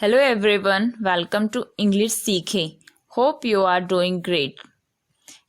Hello everyone, welcome to English सीखे. Hope you are doing great.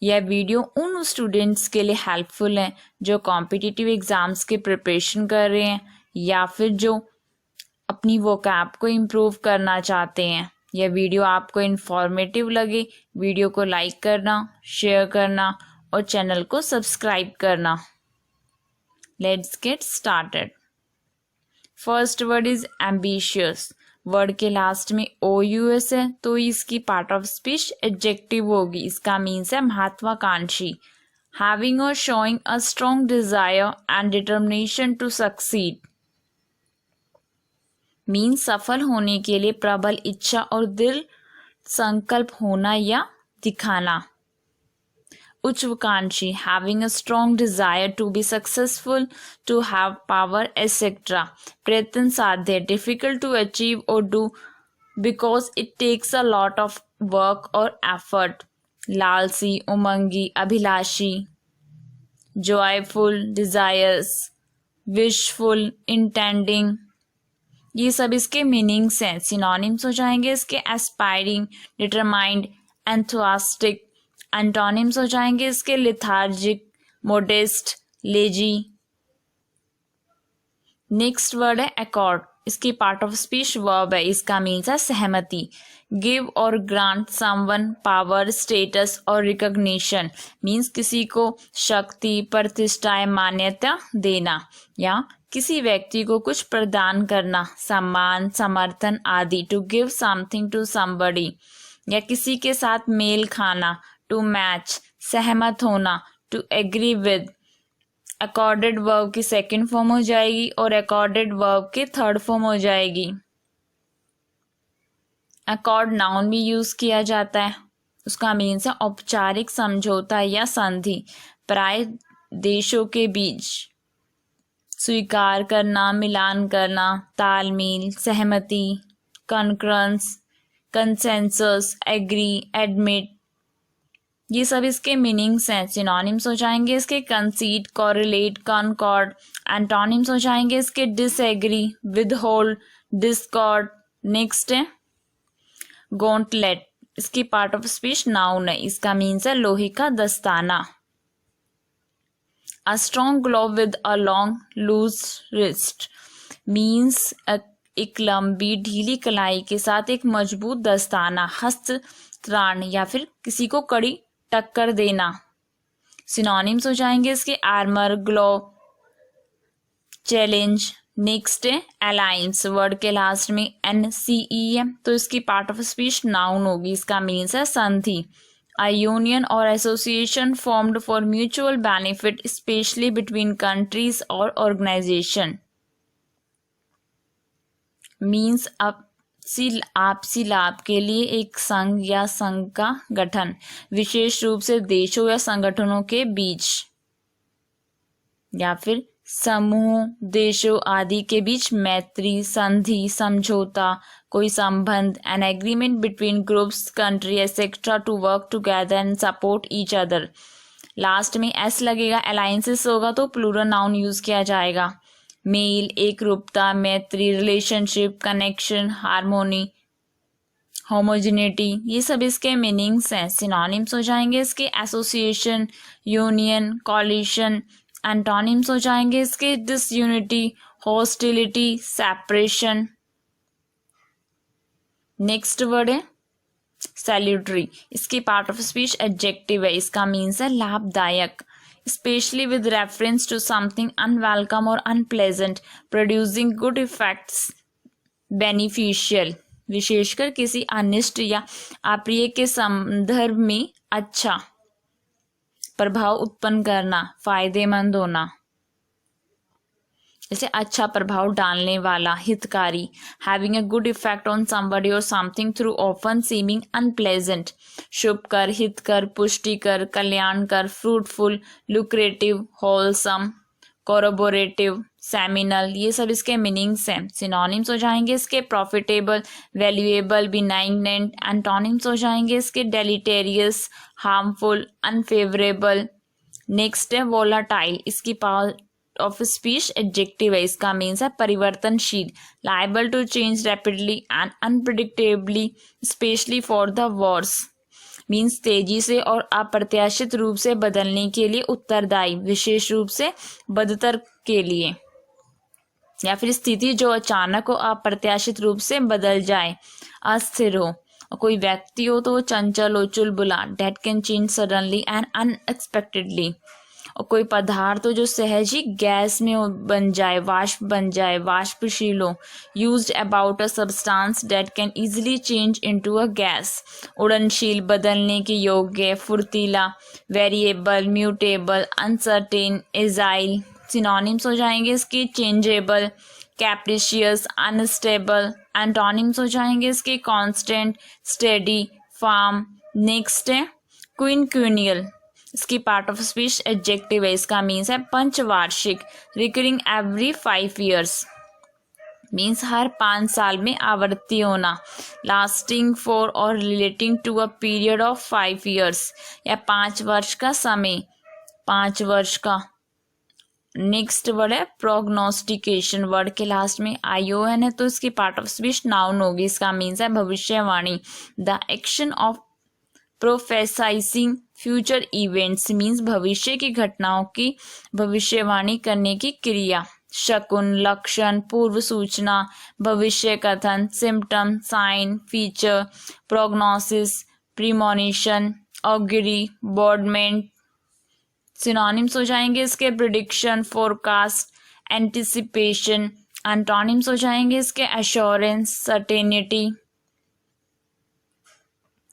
यह video उन students के लिए हेल्पफुल है जो कॉम्पिटिटिव एग्ज़ाम्स के प्रिपरेशन कर रहे हैं या फिर जो अपनी वोकैब को इम्प्रूव करना चाहते हैं. यह वीडियो आपको इन्फॉर्मेटिव लगे, वीडियो को लाइक करना, शेयर करना और चैनल को सब्सक्राइब करना. Let's get started. First word is ambitious. Word के लास्ट में OUS है तो इसकी पार्ट ऑफ स्पीच एडजेक्टिव होगी. इसका मीन्स है महत्वाकांक्षी. हैविंग और showing a strong desire and determination to succeed. Means सफल होने के लिए प्रबल इच्छा और दृढ़ संकल्प होना या दिखाना. उच्चाकांक्षी. Having a strong desire to be successful, to have power etcetera. प्रयत्न साध्य. डिफिकल्ट टू अचीव और do because it takes a lot of work और एफर्ट. लालसी, उमंगी, अभिलाषी. Joyful, desires, wishful, intending. ये सब इसके मीनिंग्स हैं. सिनोनिम्स हो जाएंगे इसके एस्पायरिंग, डिटरमाइंड, एंथुआस्टिक. एंटोनिम्स हो जाएंगे इसके lethargic, modest, lazy. Next word है अकॉर्ड. इसकी पार्ट ऑफ स्पीच वर्ब है. इसका मीन्स है सहमति. गिव और ग्रांट समवन पावर, स्टेटस और रिकॉग्निशन. मीन्स किसी को शक्ति, प्रतिष्ठा, मान्यता देना या किसी व्यक्ति को कुछ प्रदान करना, सम्मान, समर्थन आदि. To give something to somebody या किसी के साथ मेल खाना. टू मैच, सहमत होना. To agree with. Accorded verb की सेकंड फॉर्म हो जाएगी और अकॉर्डेड वर्ब की थर्ड फॉर्म हो जाएगी. अकॉर्ड नाउन भी यूज किया जाता है. उसका मीन्स है औपचारिक समझौता या संधि प्राय देशों के बीच. स्वीकार करना, मिलान करना, तालमेल, सहमति, कॉन्करेंस, कंसेंसस, एग्री, एडमिट. ये सब इसके मीनिंग्स हैं. सिनोनिम्स हो जाएंगे इसके कंसीड, कोरिलेट, कॉनकॉर्ड. एंटोनिम्स हो जाएंगे इसके डिसएग्री, विदहोल्ड, डिस्कॉर्ड. नेक्स्ट है गॉन्टलेट. इसकी पार्ट ऑफ स्पीच नाउन है. इसका मीन्स है लोहे का दस्ताना. A strong glove with a long loose wrist. Means एक लंबी ढीली कलाई के साथ एक मजबूत दस्ताना, हस्त त्राण या फिर किसी को कड़ी टक्कर देना. सिनोनिम्स हो जाएंगे इसके आर्मर, ग्लो, चैलेंज. नेक्स्ट है अलायंस. वर्ड के लास्ट में NCE है तो इसकी पार्ट ऑफ स्पीच नाउन होगी. इसका मीन्स है संधि. अ यूनियन और association formed for mutual benefit specially between countries और ऑर्गेनाइजेशन. मीन्स आपसी लाभ के लिए एक संघ या संघ का गठन, विशेष रूप से देशों या संगठनों के बीच या फिर समूह, देशों आदि के बीच मैत्री, संधि, समझौता, कोई संबंध. An agreement between groups, country etcetera to work together and support each other. Last में S लगेगा. अलायंसेस होगा तो प्लूरल नाउन यूज किया जाएगा. मेल, एक रूपता, मैत्री, रिलेशनशिप, कनेक्शन, हार्मोनी, होमोजिनिटी. ये सब इसके मीनिंग्स हैं. सिनोनिम्स हो जाएंगे इसके एसोसिएशन, यूनियन, कॉलिशन. एंटोनिम्स हो जाएंगे इसके disunity, hostility, separation. Next word है सैल्यूटरी. इसकी पार्ट ऑफ स्पीच एडजेक्टिव है. इसका मीन्स है लाभदायक, especially with reference to something unwelcome or unpleasant, producing good effects, beneficial. विशेषकर किसी अनिष्ट या अप्रिय के संदर्भ में अच्छा प्रभाव उत्पन्न करना, फायदेमंद होना. जैसे अच्छा प्रभाव डालने वाला, हितकारी. Having a good effect on somebody और something through often seeming unpleasant. शुभकर, हितकर, पुष्टिकर, कल्याणकर, fruitful, lucrative, wholesome, corroborative, seminal. ये सब इसके मीनिंग्स हैं. सिनोनिम्स हो जाएंगे इसके प्रॉफिटेबल, वैल्यूएबल, बिनाइग्नेंट. एंटोनिम्स हो जाएंगे इसके डेलिटेरियस, हार्मफुल, अनफेवरेबल. नेक्स्ट है वोलाटाइल. इसकी ऑफ स्पीच एडजेक्टिव है, इसका मीन्स है परिवर्तनशील, liable to change rapidly and unpredictably especially for the worse, means तेजी से और अप्रत्याशित रूप से बदलने के लिए उत्तरदायी, विशेष रूप से बदतर के लिए, या फिर स्थिति जो अचानक हो, अप्रत्याशित रूप से बदल जाए, अस्थिर हो। और कोई व्यक्ति हो तो वो चंचल हो, चुलबुला, that can change suddenly and unexpectedly. और कोई पदार्थ हो जो सहज ही गैस में बन जाए, वाष्प बन जाए, वाष्पशील हो, used about a substance that can easily change into a gas, उड़नशील, बदलने के योग्य, फुर्तीला, variable, mutable, uncertain, agile. Synonyms हो जाएंगे इसके चेंजेबल, कैप्रिशियस, अनस्टेबल। एंटोनिम्स हो जाएंगे इसके कांस्टेंट, स्टेडी, फार्म। नेक्स्ट है क्विनक्यूनियल, इसकी पार्ट ऑफ स्पीच एडजेक्टिव है, इसका मीन्स है पंचवार्षिक, रिकरिंग एवरी 5 years, मीन्स हर 5 साल में आवृत्ति होना, लास्टिंग फॉर और relating to a period of 5 years, या 5 वर्ष का समय, 5 वर्ष का। नेक्स्ट वर्ड है प्रोग्नोस्टिकेशन, वर्ड के लास्ट में ION है तो इसकी पार्ट ऑफ स्पीच नाउन होगी, इसका मीन्स है भविष्यवाणी, the action of prophesying future events, means भविष्य की घटनाओं की भविष्यवाणी करने की क्रिया। शकुन, लक्षण, पूर्व सूचना, भविष्य कथन, symptom, sign, feature, prognosis, premonition, augury, bodement. Synonyms हो जाएंगे इसके प्रिडिक्शन, फोरकास्ट, एंटिसिपेशन। एंटोनिम्स हो जाएंगे इसके एश्योरेंस, सर्टेनिटी।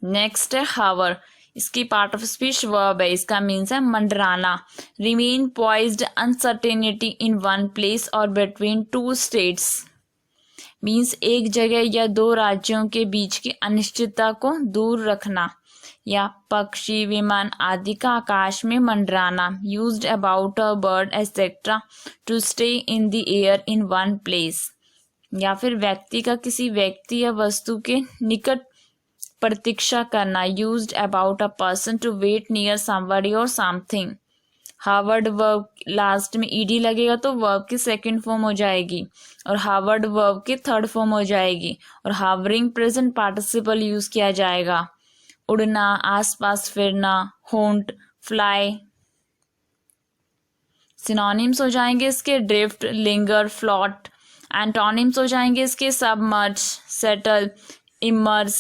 नेक्स्ट है हावर, इसकी पार्ट ऑफ स्पीच वर्ब है, इसका मीन्स है मंडराना, remain poised, uncertainty in one place और बिटवीन 2 states, मीन्स एक जगह या 2 राज्यों के बीच की अनिश्चितता को दूर रखना, या पक्षी, विमान आदि का आकाश में मंडराना, used about a bird etcetera to stay in the air in one place, या फिर व्यक्ति का किसी व्यक्ति या वस्तु के निकट प्रतीक्षा करना, used about a person to wait near somebody और समथिंग। हावर्ड वर्ब लास्ट में ईडी लगेगा तो वर्ब की सेकंड फॉर्म हो जाएगी, और हावर्ड वर्ब की थर्ड फॉर्म हो जाएगी, और हावरिंग प्रेजेंट पार्टिसिपल यूज किया जाएगा। उड़ना, आसपास फिरना, होंट, फ्लाई। सिनोनिम्स हो जाएंगे इसके ड्रिफ्ट, लिंगर, फ्लॉट। एंटोनिम्स हो जाएंगे इसके सबमर्ज, सेटल, इमर्स।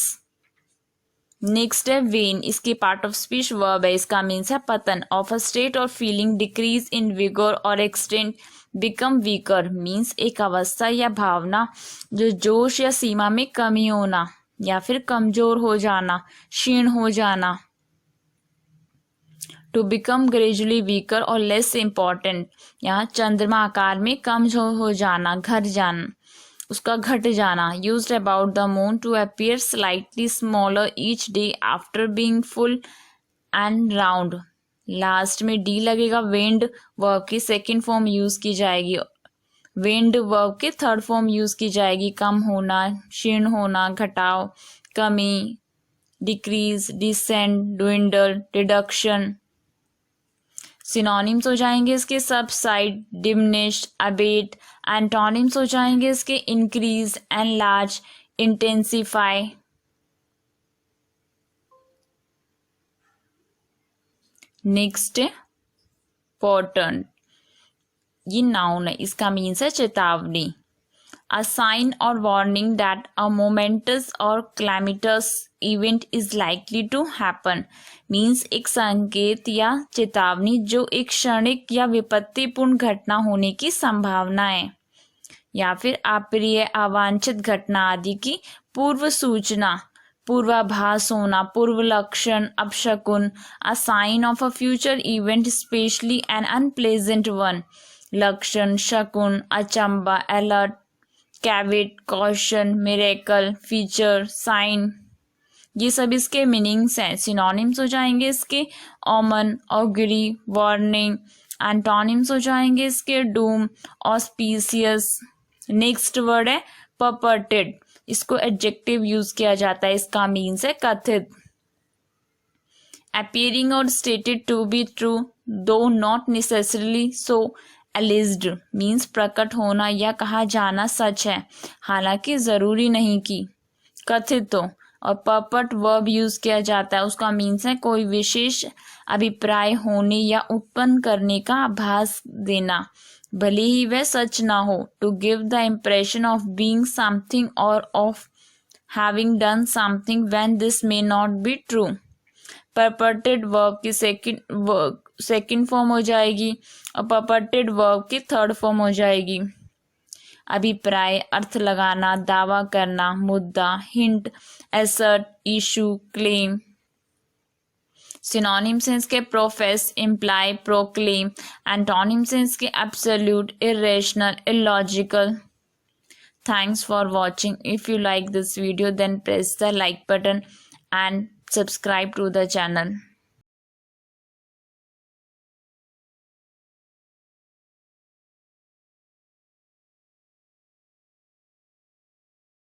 नेक्स्ट है वेन, इसकी पार्ट ऑफ स्पीच वर्ब है, इसका मीन्स है पतन, ऑफ अ स्टेट और फीलिंग डिक्रीज इन विगोर और एक्सटेंट, बिकम वीकर, मीन्स एक अवस्था या भावना जो जोश या सीमा में कमी होना, या फिर कमजोर हो जाना, क्षीण हो जाना। टू बिकम ग्रेजुअली वीकर और लेस इम्पॉर्टेंट, यहाँ चंद्रमा आकार में कम हो जाना, घट जाना, उसका घट जाना। Used about the moon to appear slightly smaller each day after being full and round. Last में डी लगेगा। वेंड वर्ब की सेकेंड फॉर्म यूज की जाएगी, वेंड वर्ब की थर्ड फॉर्म यूज की जाएगी, कम होना, क्षीण होना, घटाव, कमी, decrease, descend, dwindle, reduction. Synonyms हो जाएंगे इसके सबसाइड, डिमिनिश, अबेट। एंटोनिम्स हो जाएंगे इसके इंक्रीज, एनलार्ज, इंटेंसिफाई। नेक्स्ट है पोर्टेंट, ये नाउन है, इसका मीन्स है चेतावनी, अ साइन और वार्निंग दैट अ मोमेंटस और calamitous event is likely to happen, means एक संकेत या चेतावनी जो एक क्षणिक या विपत्तिपूर्ण घटना होने की संभावना है, या फिर अप्रिय, अवांछित घटना आदि की पूर्व सूचना, पूर्वाभास होना, पूर्व लक्षण, अपशकुन, a sign of a future event especially an unpleasant one, लक्षण, शकुन, अचंबा, alert, caveat, caution, miracle, feature, sign. ये सब इसके मीनिंग्स हैं। सिनोनिम्स हो जाएंगे इसके ओमन, ऑगरी, वार्निंग। एंटोनिम्स हो जाएंगे इसके डूम, ऑस्पिशियस। नेक्स्ट वर्ड है परपर्टेड, इसको एडजेक्टिव यूज किया जाता है, इसका मीन्स है कथित। appearing or stated to be true though not necessarily so, एलिज्ड means प्रकट होना या कहा जाना सच है, हालांकि ज़रूरी नहीं कि। कथित तो और पर्पट वर्ब यूज़ किया जाता है, उसका मीन्स है कोई विशेष अभिप्राय होने या उत्पन्न करने का आभास देना, भले ही वह सच ना हो। To give the impression of being something और of having done something when this may not be true. Purported verb की सेकंड फॉर्म हो जाएगी और परपर्टेड वर्ब की थर्ड फॉर्म हो जाएगी। अभिप्राय, अर्थ लगाना, दावा करना, मुद्दा, hint, assert, issue, claim. Synonym sense के profess, imply, proclaim. Antonym sense के absolute, irrational, illogical. Thanks for watching. If you like this video, then press the like button and subscribe to the channel.